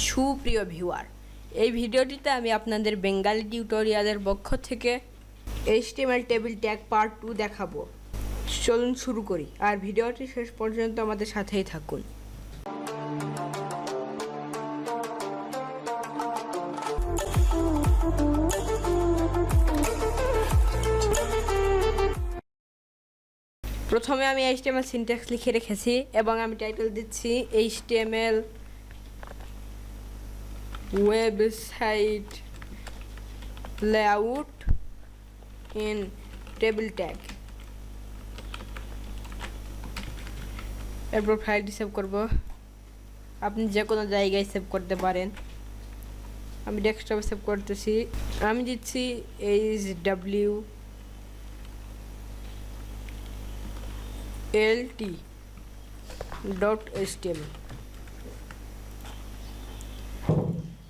সুপ্রিয় ভিউয়ার, এই ভিডিওটিতে আমি আপনাদের বেঙ্গালি টিউটোরিয়ালের পক্ষ থেকে HTML টেবিল ট্যাগ পার্ট 2 দেখাবো। চলুন শুরু করি, আর ভিডিওটি শেষ পর্যন্ত আমাদের সাথেই থাকুন। প্রথমে আমি HTML সিনট্যাক্স লিখে রেখেছি এবং আমি টাইটেল দিচ্ছি HTML website layout in table tag. এরপর ফাইলটি সেভ করব। আপনি যে কোনো জায়গায় সেভ করতে পারেন। আমি ডেস্কটপে সেভ করতেছি। আমি দিচ্ছি hwlt.html।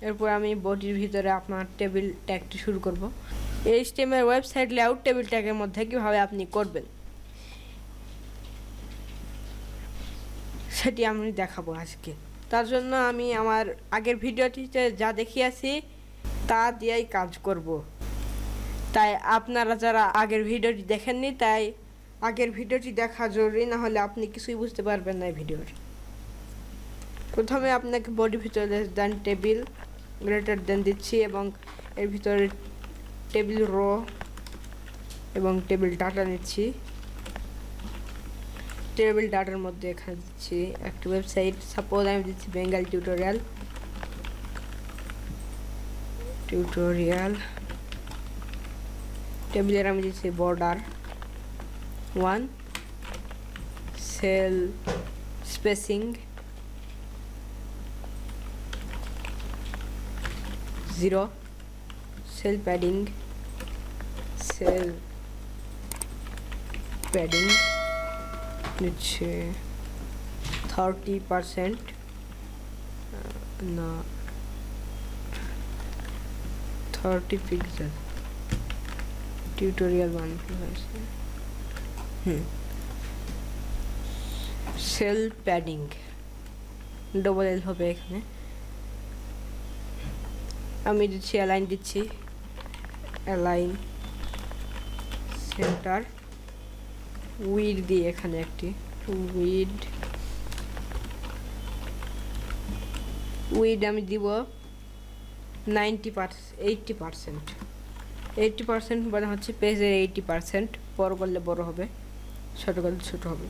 এরপর আমি বডির ভিতরে আপনার টেবিল ট্যাগটি শুরু করব। HTML ওয়েবসাইট লেআউট টেবিল ট্যাগের মধ্যে কিভাবে আপনি করবেন সেটি আমি দেখাবো আজকে। তার জন্য আমি আমার আগের ভিডিওটিতে যা দেখিয়েছি তা দিয়েই কাজ করব। তাই আপনারা যারা আগের ভিডিওটি দেখেননি, তাই আগের ভিডিওটি দেখা জরুরি, না হলে আপনি কিছুই বুঝতে পারবেন না এই ভিডিওর। প্রথমে আপনাকে বডির ভিতরে less than table greater than দিচ্ছি এবং এর ভিতরে টেবিল রো এবং টেবিল ডাটা নিচ্ছি। টেবিল ডাটার মধ্যে এখানে দিচ্ছি একটা ওয়েবসাইট, সাপোজ আমি দিচ্ছি বেঙ্গালি টিউটোরিয়াল। টেবিলের আমি দিচ্ছি border 1, sell spacing 0, sell padding নিচ্ছে 30%, না 30 pixel. Tutorial 1 sell padding double L হবে এখানে। আমি দিচ্ছি অ্যালাইন, দিচ্ছি অ্যালাইন সেন্টার উইড দিয়ে এখানে একটি উইড আমি দিব 80% মানে হচ্ছে পেজের 80%। বড় করলে বড় হবে, ছোট করলে ছোট হবে।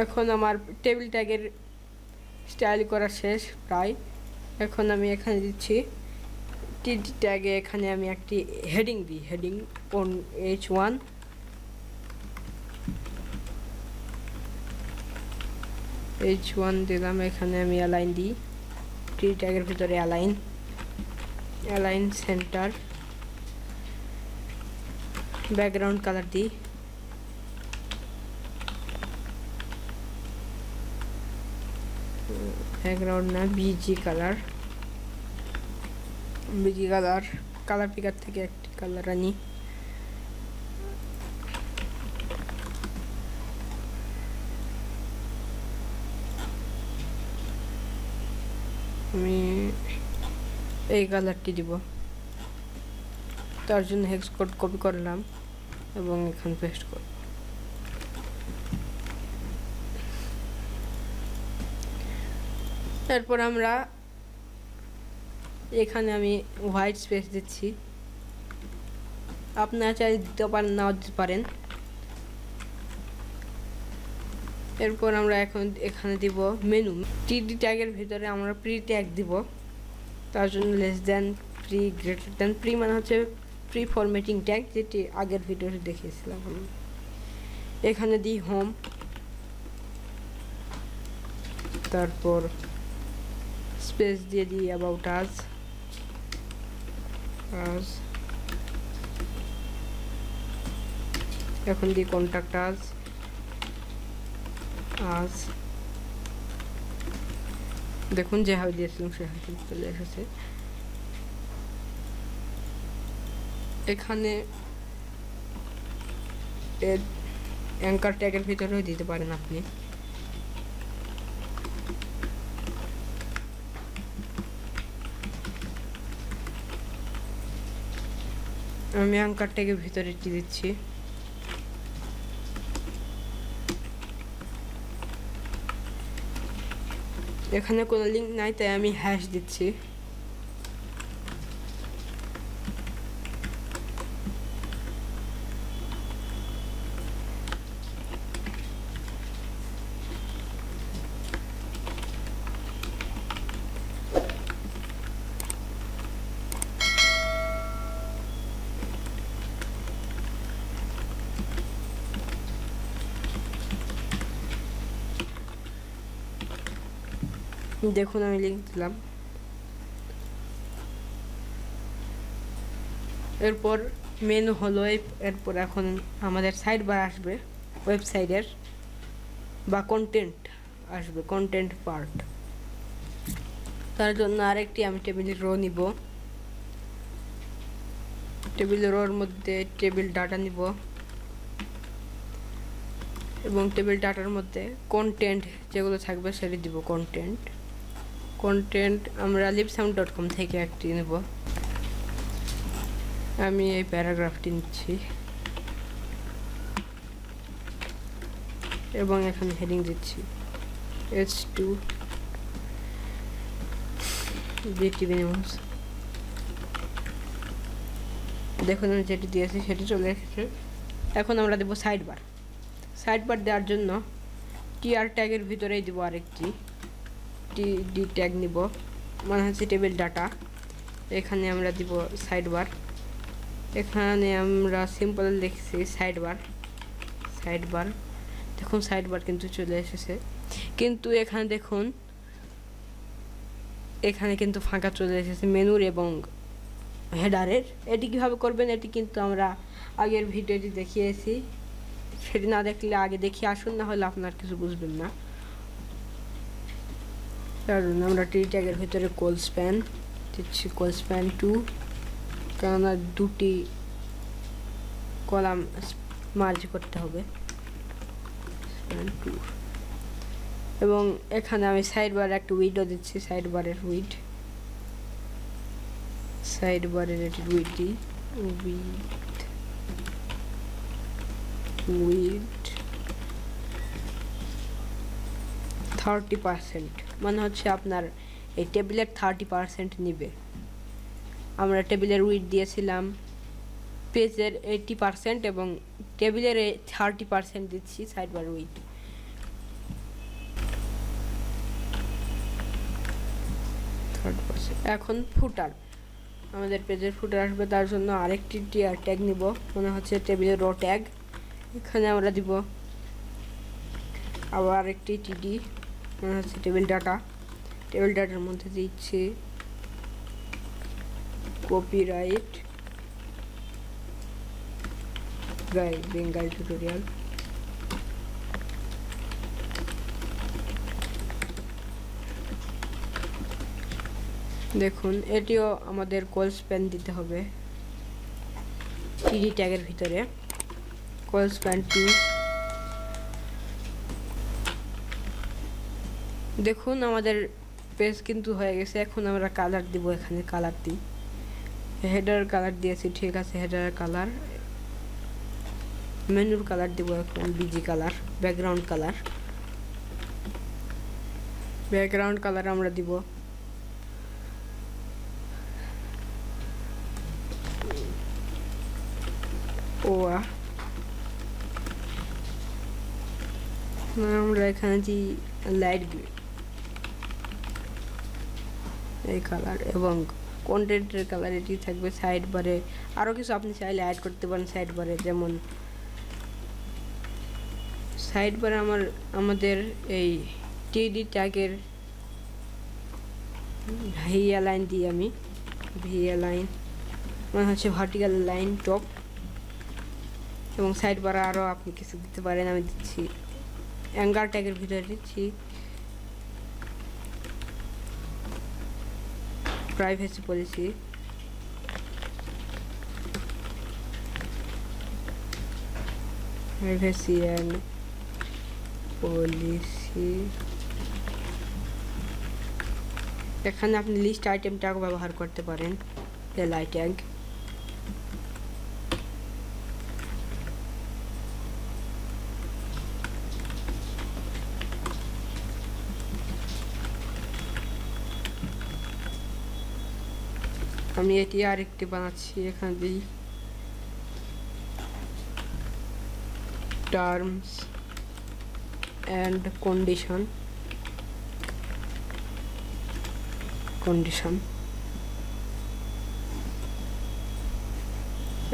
এখন আমার টেবিল ট্যাগের স্টাইল করা শেষ প্রায়। এখন আমি এখানে দিচ্ছি টিডি ট্যাগে, এখানে আমি একটি হেডিং দিই, হেডিং অন H1 দিলাম। এখানে আমি অ্যালাইন দিই, টিডি ট্যাগের ভিতরে অ্যালাইন সেন্টার, ব্যাকগ্রাউন্ড কালার দিই, ব্যাকগ্রাউন্ড না বিজি কালার কালার পিকার থেকে একটি কালার আনি। আমি এই কালারটি দিব, তার জন্য হেক্স কোড কপি করলাম এবং এখানে পেস্ট করব। তারপর আমরা এখানে আমি হোয়াইট স্পেস দিচ্ছি, আপনারা চাইলে দিতে পারেন, নাও দিতে পারেন। এরপর আমরা এখন এখানে দিব মেনু। টিডি ট্যাগের ভিতরে আমরা প্রি ট্যাগ দিব, তার জন্য less than pre greater than pre মানে হচ্ছে প্রি ফরম্যাটিং ট্যাগ, যেটি আগের ভিডিওতে দেখিয়েছিলাম। এখানে দিই হোম, তারপর স্পেস দিয়ে দিই অ্যাবাউট আস, এখন দিই কন্ট্যাক্ট আস। দেখুন যেভাবে দিয়েছিলাম সেভাবে চলে এসেছে। এখানে অ্যাঙ্কার ট্যাগের ভিতরেও দিতে পারেন আপনি। আমি অ্যাঙ্কার ট্যাগের ভিতরে দিচ্ছি। এখানে কোনো লিঙ্ক নাই, তাই আমি হ্যাশ দিচ্ছি। দেখুন আমি লিঙ্ক দিলাম। এরপর মেনু হলো, এরপর এখন আমাদের সাইড বার আসবে ওয়েবসাইটের, বা কন্টেন্ট আসবে, কন্টেন্ট পার্ট। তার জন্য আরেকটি আমি টেবিল রো নিব। টেবিল রোর মধ্যে টেবিল ডাটা নিব এবং টেবিল ডাটার মধ্যে কন্টেন্ট যেগুলো থাকবে সেটি দিব। কন্টেন্ট আমরা libsound.com থেকে একটি নেব। আমি এই প্যারাগ্রাফটি নিচ্ছি এবং এখানে হেডিং দিচ্ছি H2 BTV নিউজ। দেখুন আমি যেটি দিয়েছি সেটি চলে এসেছে। এখন আমরা দেবো সাইড বার দেওয়ার জন্য টিআর ট্যাগের ভিতরেই দেবো আরেকটি টিডি ট্যাগ নিব, মানে হচ্ছে টেবিল ডাটা। এখানে আমরা দিব সাইড বার। এখানে আমরা সিম্পল লিখছি সাইড বার। দেখুন সাইড বার কিন্তু চলে এসেছে, কিন্তু এখানে দেখুন এখানে কিন্তু ফাঁকা চলে এসেছে মেনুর এবং হেডারের। এটি কীভাবে করবেন এটি কিন্তু আমরা আগের ভিডিওটি দেখিয়েছি, সেটি না দেখলে আগে দেখিয়ে আসুন, না হলে আপনার কিছু বুঝবেন না। কারণ আমরা টি ট্যাগের ভিতরে কোল স্প্যান দিচ্ছি, কোল স্প্যান 2, কেননা দুটি কলাম মার্জ করতে হবে, স্প্যান 2। এবং এখানে আমি সাইড বার একটা উইডও দিচ্ছি, সাইড বারের এটি উইড দিই, উইড 30%, মানে হচ্ছে আপনার এই টেবিলের 30% নিবে। আমরা টেবিলের উইড দিয়েছিলাম পেজের 80% এবং টেবিলের 30% দিচ্ছি সাইড বার উইড। এখন ফুটার, আমাদের পেজের ফুটার আসবে, তার জন্য আরেকটি টিআর ট্যাগ নিব, মনে হচ্ছে টেবিলের রো ট্যাগ। এখানে আমরা দিব আবার একটি টিডি, মনে হচ্ছে টেবিল ডাটার মধ্যে দিচ্ছি কপিরাইট গাইড বেঙ্গালি টিউটোরিয়াল। দেখুন এটিও আমাদের কোল স্প্যান দিতে হবে টিডি ট্যাগের ভিতরে, কোল স্প্যান 2। দেখুন আমাদের পেজ কিন্তু হয়ে গেছে। এখন আমরা কালার দিব, এখানে কালার দিই, হেডার কালার দিয়েছি, ঠিক আছে, হেডার কালার। মেনুর কালার দিব এখন বিজি কালার, ব্যাকগ্রাউন্ড কালার আমরা দিব ওয়া। আমরা এখানে যে লাইট গ্রে এই কালার, এবং কন্টেন্টের কালার এটি থাকবে সাইড বারে। আরও কিছু আপনি চাইলে অ্যাড করতে পারেন সাইড বারে, যেমন সাইড বারে আমাদের এই টিডি ট্যাগের ভিএ লাইন দিই আমি, ভিএ লাইন মানে হচ্ছে ভার্টিক্যাল লাইন টপ, এবং সাইড বারে আরও আপনি কিছু দিতে পারেন। আমি দিচ্ছি অ্যাঙ্গার ট্যাগের ভিতরে দিচ্ছি privacy policy, privacy and policy. এখানে আপনি লিস্ট আইটেম ট্যাগ ব্যবহার করতে পারেন, এলআই ট্যাগ। আমি এটি আরেকটি বানাচ্ছি, এখানে দিই টার্মস অ্যান্ড কন্ডিশন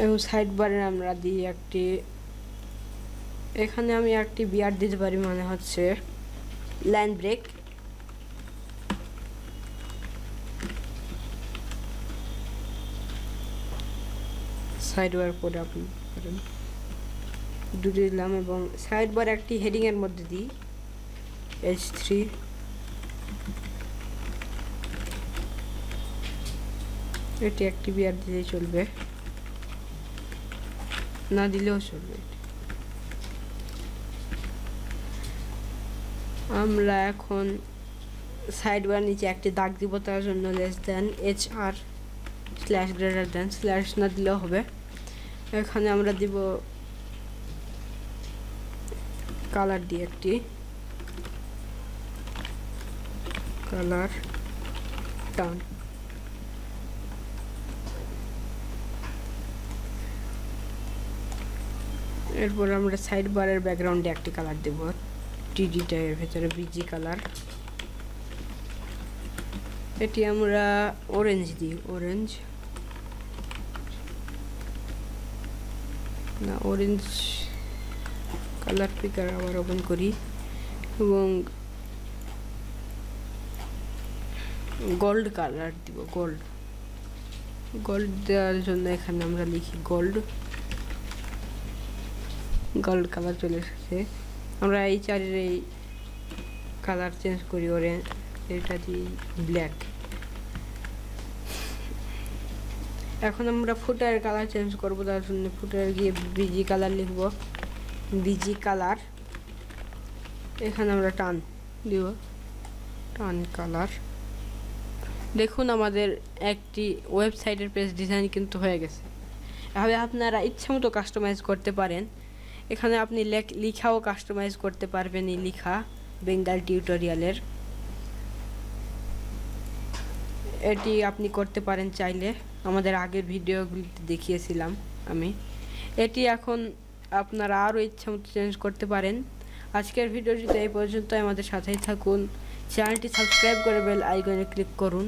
এবং সাইড বারে আমরা দিই একটি, এখানে আমি একটি বিয়ার দিতে পারি, মানে হচ্ছে লাইন ব্রেক। সাইড বার পরে আপনি করেন দুটো দিলাম এবং সাইড বার একটি হেডিং এর মধ্যে দিই H3। এটি একটি বিয়ার দিলেই চলবে, না দিলেও চলবে। আমরা এখন সাইড বার নিচে একটি দাগ দিব, তার জন্য less than HR / greater than slash না দিলেও হবে। এখানে আমরা দিব কালার দিয়ে একটি কালার টান। এরপর আমরা সাইড বারের ব্যাকগ্রাউন্ডে একটি কালার দেব, টিডি টাইপের ভেতরে বিজি কালার। এটি আমরা অরেঞ্জ দিই, অরেঞ্জ কালার পিকার আবার ওপেন করি এবং গোল্ড কালার দিব, গোল্ড দেওয়ার জন্য এখানে আমরা লিখি গোল্ড কালার চলে এসেছে। আমরা এই চারের এই কালার চেঞ্জ করি, অরেঞ্জ এটা দিই ব্ল্যাক। এখন আমরা ফুটারের কালার চেঞ্জ করবো, তার জন্য ফুটারে গিয়ে বিজি কালার লিখবো, বিজি কালার। এখানে আমরা টান দিব, টান কালার। দেখুন আমাদের একটি ওয়েবসাইটের পেজ ডিজাইন কিন্তু হয়ে গেছে। এভাবে আপনারা ইচ্ছা মতো কাস্টমাইজ করতে পারেন। এখানে আপনি লিখাও কাস্টমাইজ করতে পারবেন, এই লিখা বেঙ্গল টিউটোরিয়ালের এটি আপনি করতে পারেন চাইলে, আমাদের আগের ভিডিওগুলিতে দেখিয়েছিলাম আমি। এটি এখন আপনারা আরও ইচ্ছা মতো চেঞ্জ করতে পারেন। আজকের ভিডিওটিতে এই পর্যন্ত, আমাদের সাথেই থাকুন, চ্যানেলটি সাবস্ক্রাইব করে বেল আইকনে ক্লিক করুন।